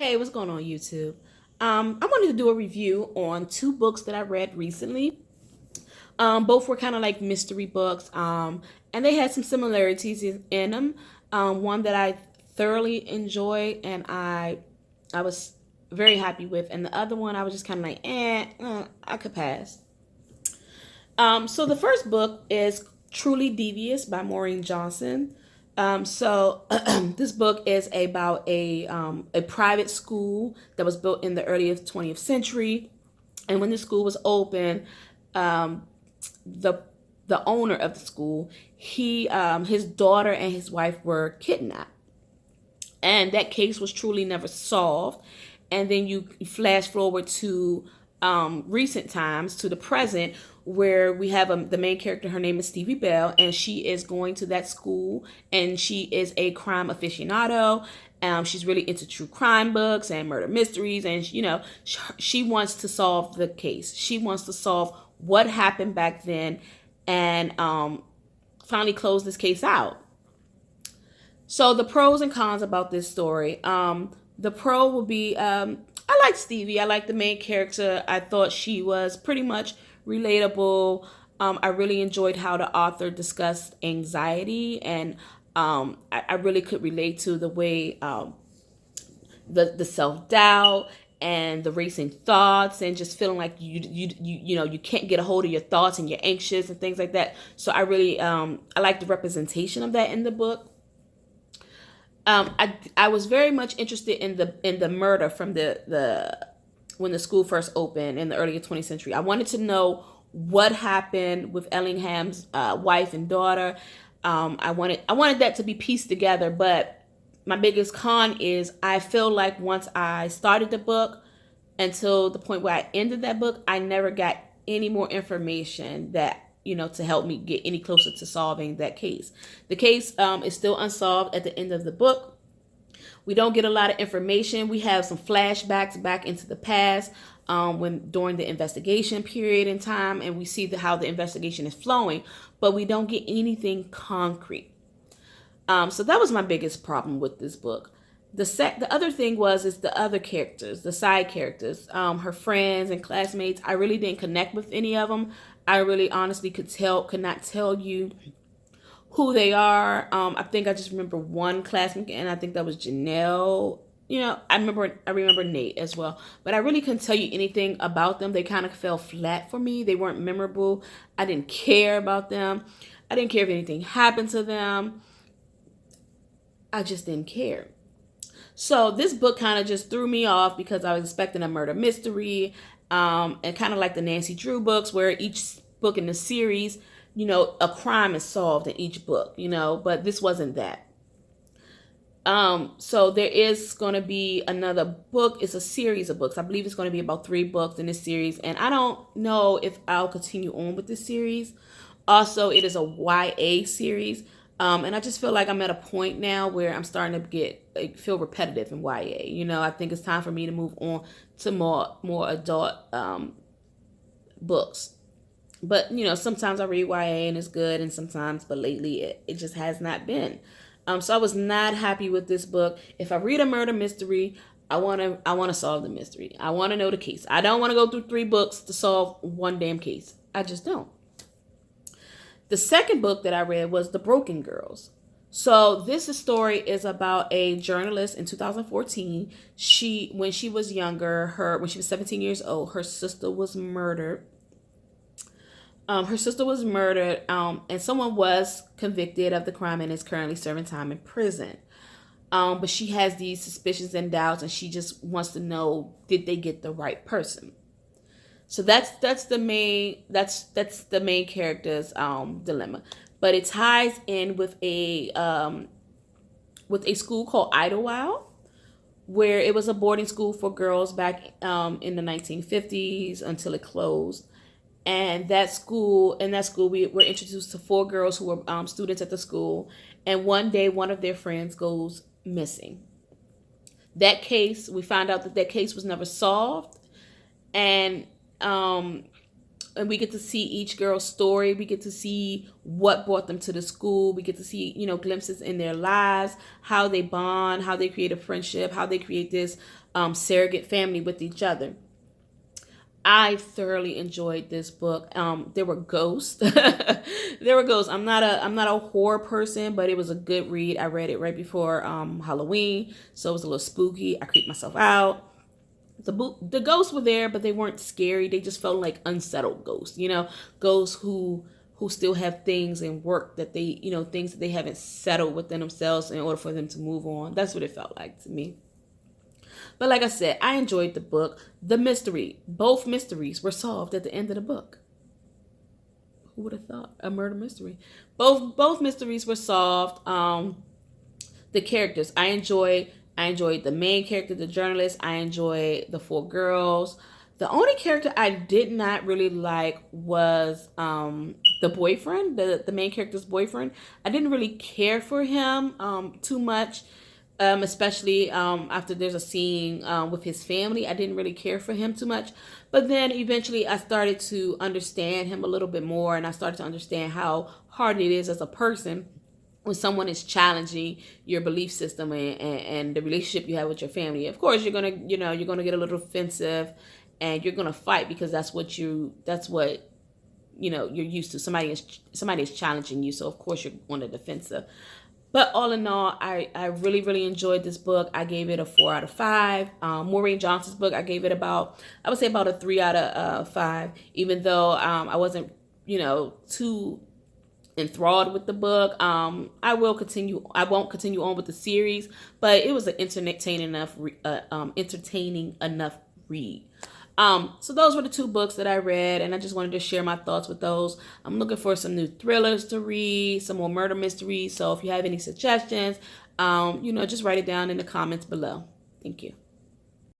Hey, what's going on, YouTube? I wanted to do a review on two books that I read recently. Both were kind of like mystery books, and they had some similarities in them. One that I thoroughly enjoyed and I was very happy with, and the other one I was just kind of like, I could pass. So the first book is Truly Devious by Maureen Johnson. This book is about a private school that was built in the early 20th century, and when the school was open, um, the the owner of the school, he his daughter and his wife were kidnapped, and that case was truly never solved. And then you flash forward to recent times, to the present, where we have the main character. Her name is Stevie Bell, and she is going to that school, and she is a crime aficionado. She's really into true crime books and murder mysteries, and she wants to solve the case. She wants to solve what happened back then, and finally close this case out. So the pros and cons about this story. The pro will be I like Stevie. I like the main character. I thought she was pretty much relatable. I really enjoyed how the author discussed anxiety, and I really could relate to the way the self doubt and the racing thoughts, and just feeling like you can't get a hold of your thoughts and you're anxious and things like that. So I really I like the representation of that in the book. I was very much interested in the murder from the when the school first opened in the early 20th century. I wanted to know what happened with Ellingham's wife and daughter. I wanted that to be pieced together, but my biggest con is I feel like once I started the book until the point where I ended that book, I never got any more information that to help me get any closer to solving that case. The case is still unsolved at the end of the book. We don't get a lot of information. We have some flashbacks back into the past, when during the investigation period in time, and we see how the investigation is flowing, but we don't get anything concrete. So that was my biggest problem with this book. The other thing is the other characters, the side characters, her friends and classmates. I really didn't connect with any of them. I really honestly could not tell you who they are. I think I just remember one classmate, and I think that was Janelle. I remember Nate as well, but I really couldn't tell you anything about them. They kind of fell flat for me. They weren't memorable. I didn't care about them. I didn't care if anything happened to them. I just didn't care. So this book kind of just threw me off because I was expecting a murder mystery, and kind of like the Nancy Drew books, where each book in the series, a crime is solved in each book, but this wasn't that. So there is going to be another book. It's a series of books. I believe it's going to be about 3 books in this series, and I don't know if I'll continue on with this series. Also, it is a YA series. And I just feel like I'm at a point now where I'm starting to feel repetitive in YA. I think it's time for me to move on to more adult books. But sometimes I read YA and it's good, and sometimes, but lately it just has not been. So I was not happy with this book. If I read a murder mystery, I wanna solve the mystery. I wanna know the case. I don't want to go through 3 books to solve one damn case. I just don't. The second book that I read was The Broken Girls. So this story is about a journalist in 2014. When she was younger, when she was 17 years old, her sister was murdered. And someone was convicted of the crime and is currently serving time in prison. But she has these suspicions and doubts, and she just wants to know, did they get the right person? So that's the main character's dilemma, but it ties in with a school called Idlewild, where it was a boarding school for girls back in the 1950s until it closed. And in that school, we were introduced to 4 girls who were students at the school, and one day one of their friends goes missing. We found out that case was never solved, and and we get to see each girl's story. We get to see what brought them to the school. We get to see, glimpses in their lives, how they bond, how they create a friendship, how they create this surrogate family with each other. I thoroughly enjoyed this book. There were ghosts. There were ghosts. I'm not a horror person, but it was a good read. I read it right before Halloween, so it was a little spooky. I creeped myself out. The ghosts were there, but they weren't scary. They just felt like unsettled ghosts. Ghosts who still have things and work that they, things that they haven't settled within themselves in order for them to move on. That's what it felt like to me. But like I said, I enjoyed the book. Both mysteries were solved at the end of the book. Who would have thought? A murder mystery. Both mysteries were solved. The characters I enjoyed the main character, the journalist. I enjoyed the four girls. The only character I did not really like was the boyfriend, the main character's boyfriend. I didn't really care for him too much. Especially after there's a scene with his family. I didn't really care for him too much. But then eventually I started to understand him a little bit more, and I started to understand how hard it is as a person when someone is challenging your belief system and the relationship you have with your family. Of course, you're gonna get a little offensive, and you're gonna fight because that's what you're used to. Somebody is challenging you, so of course you're on the defensive. But all in all, I really, really enjoyed this book. I gave it a 4 out of 5. Maureen Johnson's book, I gave it I would say about a 3 out of 5. Even though I wasn't, too enthralled with the book. I won't continue on with the series, but it was an entertaining enough read. So those were the 2 books that I read, and I just wanted to share my thoughts with those. I'm looking for some new thrillers to read, some more murder mysteries. So if you have any suggestions, just write it down in the comments below. Thank you.